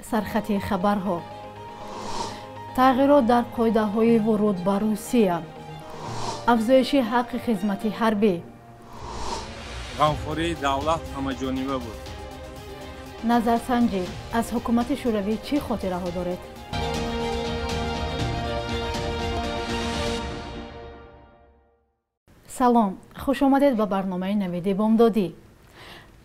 سرخط خبرها. تغییرات در قاعده‌های ورود به روسیه. افزایش حق خدمت حربی. غمخوری دولت همه‌جانبه بود. نظرسنجی از حکومت شوروی چی خاطره ها دارید؟ سلام، خوش آمدید به برنامه نوید بامدادی.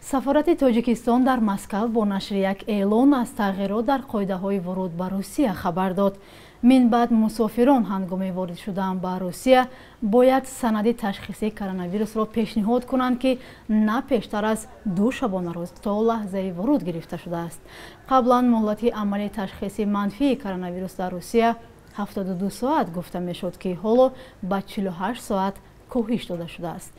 سفارت تاجیکستان در مسکو با نشر یک اعلان از تغییرات در قاعده‌های ورود به روسیه خبر داد. من بعد مسافران هنگام وارد شدن به روسیه باید سند تشخیصی کرونا ویروس را پیشنهاد کنند که نه پیشتر از 2 شبانه روز تا لحظه ورود گرفته شده است. قبلا مهلت عملی تشخیص منفی کرونا ویروس در روسیه 72 ساعت گفته میشد که حالا به 48 ساعت کاهش داده شده است.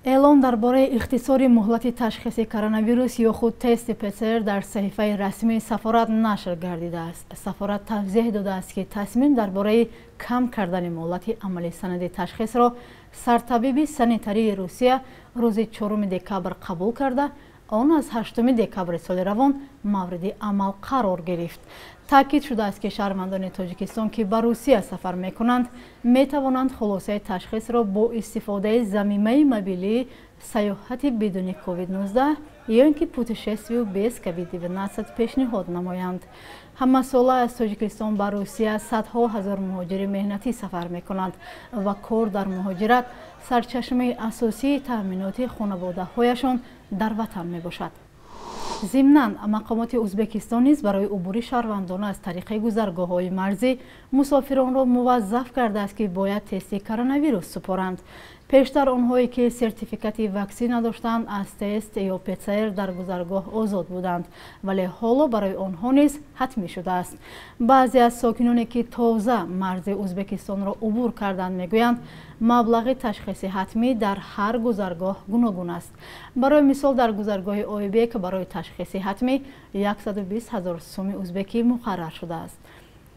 اعلان درباره اختصار مهلت تشخیص کرونا ویروس یا خود تست PCR در صحیفه رسمی سفارت نشر گردیده است. سفارت توضیح داده است که تصمیم درباره کم کردن مهلت عملی سند تشخیص را سرطبیب سانیتری روسیه روز 4 دکبر قبول کرده، آن از 8 دکبر سال روان مورد عمل قرار گرفت. تاکید شده است که شهروندان تاجیکستان که به روسیه سفر میکنند می توانند خلاصه تشخیص را با استفاده ضمیمه موبیلی سیاحت بدون کووید 19 یا اینکه پوتشستوی без COVID-19 پیشنهاد نمایند. همه ساله از تاجیکستان به روسیه صدها هزار مهاجر مهنتی سفر میکنند و کار در مهاجرت سرچشمه اساسی تامینات خانواده هایشان در وطن می باشد. ضمناً مقامات ازبکستان نیز برای عبور شهروندان از طریق گذرگاه‌های مرزی مسافران را موظف کرده است که باید تست کرونا ویروس سپارند. پیشتر آنهایی که سرتیفیکات واکسن نداشتند از تست یا PCR در گذرگاه آزاد بودند، ولی حالا برای آنها نیز حتمی شده است. بعضی از ساکنانی که تازه مرز ازبکستان را عبور کردند میگویند مبلغ تشخیص حتمی در هر گذرگاه گوناگون است. برای مثال در گذرگاه آیبک برای تشخیص حتمی 120,000 سوم ازبکی مقرر شده است.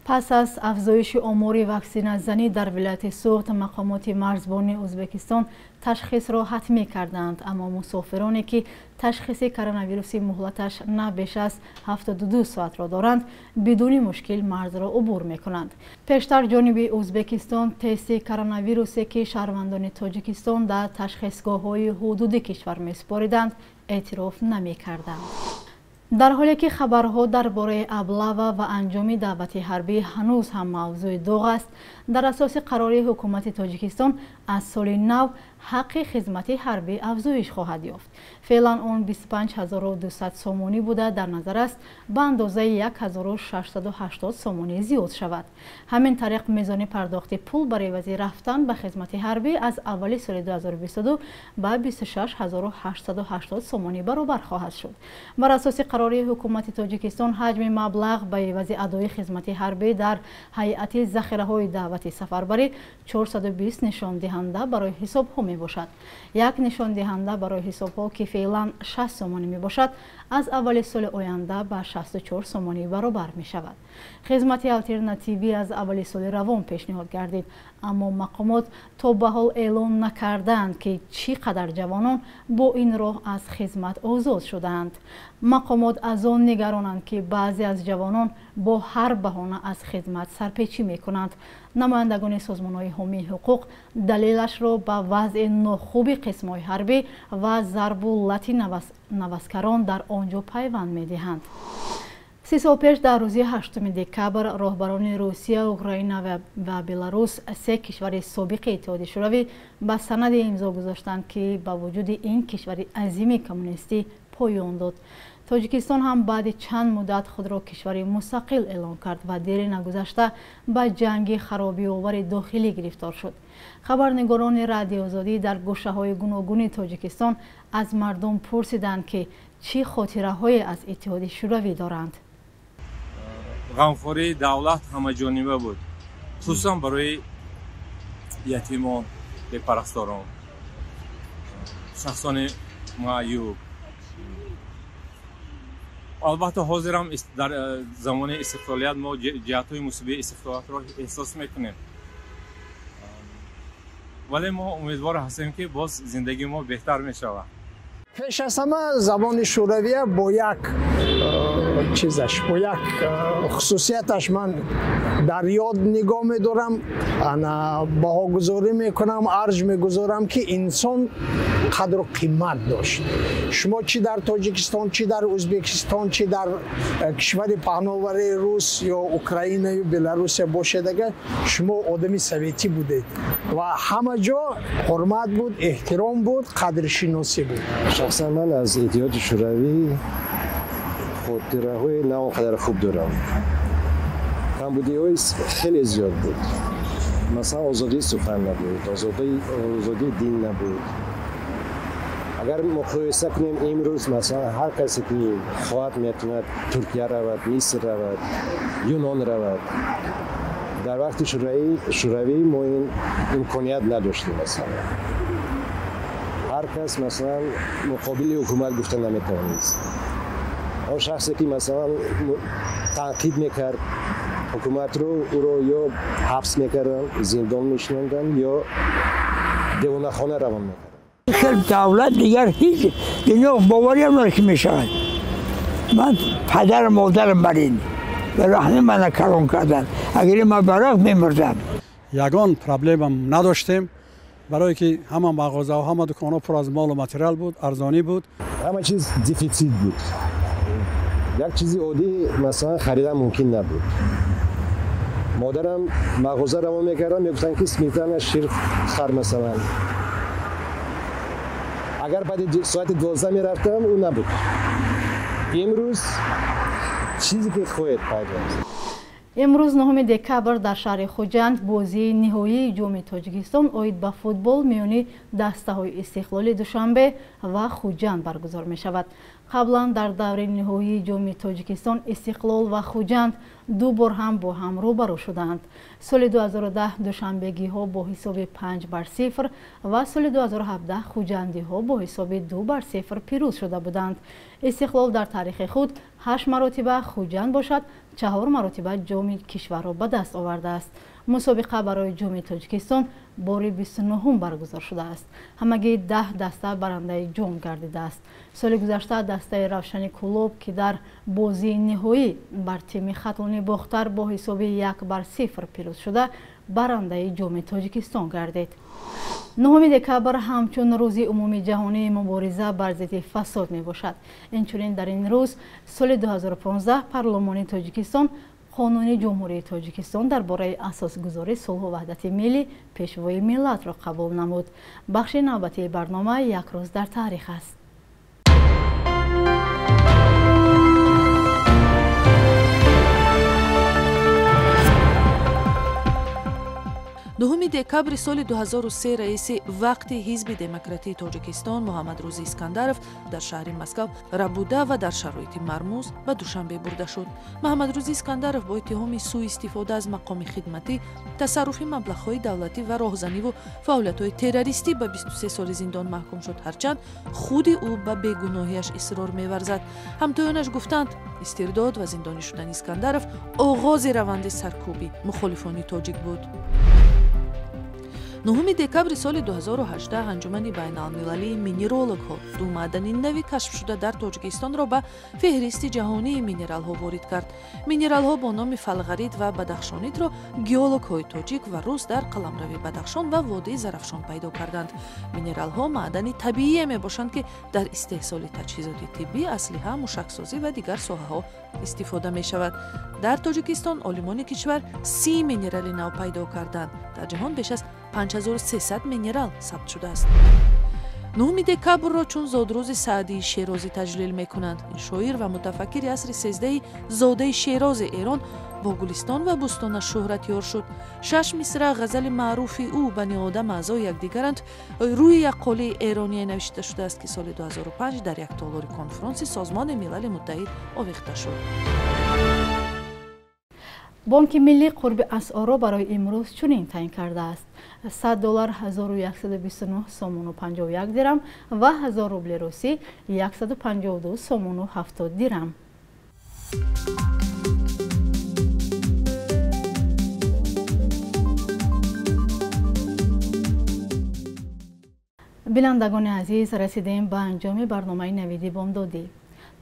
پس از افزایش آمار واکسن زنی در ولایت سوخت، مقامات مرزبانی ازبکستان تشخیص را حتمی کردند، اما مسافرانی که تشخیص کرونا ویروس مهلتش نه بیش از 72 ساعت را دارند بدون مشکل مرز را عبور می کنند. پیشتر جانب ازبکستان تست کرونا ویروسی که شهروندان تاجیکستان در تشخیصگاه‌های حدودی کشور می سپاریدند اعتراف نمی کردند. در حالی که خبرها درباره ابلاغ و انجام دعوت حربی هنوز هم موضوع داغ است، در اساس قرار حکومت تاجیکستان از سال نو حق خدمت حربی افزایش خواهد یافت. فعلا آن 25,200 سومانی بوده در نظر است به اندازه 1,680 سومانی زیاد شود. همین طریق میزان پرداخت پول برای عوض رفتن به خدمت حربی از اول سال 2022 به 26,880 سومانی برابر خواهد شد. بر اساس قرار حکومت تاجیکستان حجم مبلغ به عوض ادای خدمت حربی در هیئت ذخیره‌های دعوت سفربری 420 نشان دهنده برای حساب ها می باشد. یک نشان دهنده برای حساب ها که فعلا 60 سومانی می باشد از اول سال آینده به 64 سومانی برابر می شود. خدمت آلترناتیوی از اول سال روان پیشنهاد گردید، اما مقامات تا به حال اعلام نکردند که چقدر جوانان با این راه از خدمت آزاد شدند. مقامات از آن نگرانند که بعضی از جوانان با هر بهانه از خدمت سرپیچی می کنند. نمایندگان سازمان‌های حامی حقوق دلیلش را به وضع ناخوب قسم‌های حربی و ضرب و لط نوسکران در آنجا پیوند می‌دهند. 3 سال پیش در روز 8 دکبر راهبران روسیه، اوکراین و بلاروس، 3 کشور سابق اتحاد شوروی به سند امضا گذاشتند که با وجود این کشور عظیم کمونیستی پایان داد. تاجیکستان هم بعد چند مدت خود را کشور مستقل اعلام کرد و دیر نگذشته به جنگ خرابی آور داخلی گرفتار شد. خبرنگاران رادیو آزادی در گوشه‌های گوناگون تاجیکستان از مردم پرسیدند که چه خاطره‌هایی از اتحاد شوروی دارند. غمخوری دولت همه‌جانبه بود، خصوصا برای یتیمان، بی‌پرستاران، شخصان معیوب. البته حاضر هم در زمان استقلالیت ما جهت‌های مثبت استقلالیت را احساس میکنیم، ولی ما امیدوار هستیم که باز زندگی ما بهتر میشود. پیش از همه زبان شوروی با یک چیزش با یک خصوصیتش من در یاد نگاه می‌دارم، انا بهاگذاری میکنم، ارج میگذارم که انسان قدر و قیمت داشت. شما چی در تاجیکستان، چی در ازبکستان، چی در کشور پهناور روس یا اوکراین یا بلاروس باشید، اگر شما آدمی سویتی بودید و همه جا حرمت بود، احترام بود، قدر شناسی بود. شخصا من از اتحاد شوروی خاطره‌های نه اونقدر خوب دارم. کمبودی‌های خیلی زیاد بود. مثلا آزادی سخن نبود، آزادی دین نبود. اگر مقایسه کنیم امروز مثلا هر کسی که خواهد میتواند ترکیه رود، مصر رود، یونان رود. در وقت شوروی ما این امکانیت نداشتیم. مثلا هر کس مثلا مقابل حکومت گفته نمیتوانست. اون شخصی که مثلا تنقید میکرد حکومت رو، او رو یا حبس میکردن، زندان میشوندن یا دیوانه خانه روان میکردن. خیلی دولت دیگر هیچ دنیا باوری هم نداشت میشود. من پدر مادرم بر این به رحم من کارون کردن. اگر من برای میمردم. یگان پرابلم نداشتیم، برای که همه مغازه و همه دکان ها پر از مال و متریال بود، ارزانی بود. همه چیز دیفیسیت بود. یک چیزی عادی مثلا خریدن ممکن نبود. مادرم مغازه رو میکردم، میگفتن که میتونن شیر خر مثلا. اگر بعد ساعت 12 میرفتم اون نبود. امروز چیزی که خواهد پیدا. امروز 9 دکبر در شهر خوجند بازی نهایی جام تاجیکستان اوید به فوتبال میانی دسته‌های استقلال دوشنبه و خوجند برگزار می شود. قبلا در دور نهایی جام تاجیکستان استقلال و خوجند دو بار هم با هم روبرو شدند. سال 2010 دوشنبگی ها با حساب 5-0 و سال 2017 خوجندی ها با حساب 2-0 پیروز شده بودند. استقلال در تاریخ خود 8 مرتبه خوجند باشد 4 مرتبه جام کشور را به دست آورده است. مسابقه برای جام تاجیکستان بار 29 برگزار شده است. همگی 10 دسته برنده جام گردیده است. سال گذشته دسته روشن کلوب که در بازی نهایی بر تیم خطلانی باختر با حساب 1-0 پیروز شده برنده جام تاجیکستان گردید. 9 دکبر همچون روز عمومی جهانی مبارزه بر ضد فساد می باشد. اینچنین در این روز سال 2015 پارلمان تاجیکستان قانون جمهوری تاجیکستان درباره اساسگذاری صلح و وحدت ملی پیشوای ملت را قبول نمود. بخش نوبتی برنامه یک روز در تاریخ است. 9 دکبر سال 2003 رئیس وقت حزب دموکراتی تاجیکستان محمد روزی اسکندرов در شهر مسکو ربوده و در شرایط مرموز به دوشنبه برده شد. محمد روزی اسکندرов با اتهام سوء استفاده از مقام خدمتی، تصرف مبلغ‌های دولتی و راهزنی و فعالیت‌های تروریستی به 23 سال زندان محکوم شد، هرچند خود او به بیگناهیش اصرار می‌ورزد. همتایانش گفتند استرداد و زندانی شدن اسکندرov آغاز روند سرکوبی مخالفان تاجیک بود. 9 دکبر سال 2018 انجمن بین‌المللی مینرالوگ‌ها دو معدن نوی کشف شده در تاجیکستان را به فهرست جهانی مینرال‌ها وارد کرد. مینرال‌ها با نام فلغرید و بدخشانیت را گئولوگ‌های تاجیک و روس در قلمرو بدخشان و وادی زرافشان پیدا کردند. مینرال‌ها معدن طبیعی میباشند که در استحصال تجهیزات طبی، اسلحه، موشک‌سازی و دیگر ساحه‌ها استفاده می شود. در تاجیکستان عالمان کشور 30 مینرال نو پیدا کردند. در جهان بیش از 5300 مینرال ثبت شده است. 9 دکبر را چون زادروز سعدی شیرازی تجلیل می کنند. این شاعر و متفکر عصر 13 زاده شیراز ایران با گلستان و بستانش شهرت یار شد. 6 مصرع غزل معروف او بنی آدم اعضای یکدیگرند روی یک قاله ایرانی نوشته شده است که سال 2005 در یک تالار کنفرانس سازمان ملل متحد آویخته شد. بانک ملی قرب اسعار را برای امروز چنین تعیین کرده است: $100 1129 سومون و 51 درم و 1000 روبل روسی 152 سومون و 70 درم. бинандагони азиз, расидем ба анҷоми барномаи навиди бомдодӣ.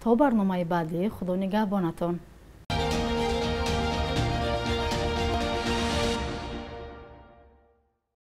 то барномаи баъдӣ худо нигаҳбонатон.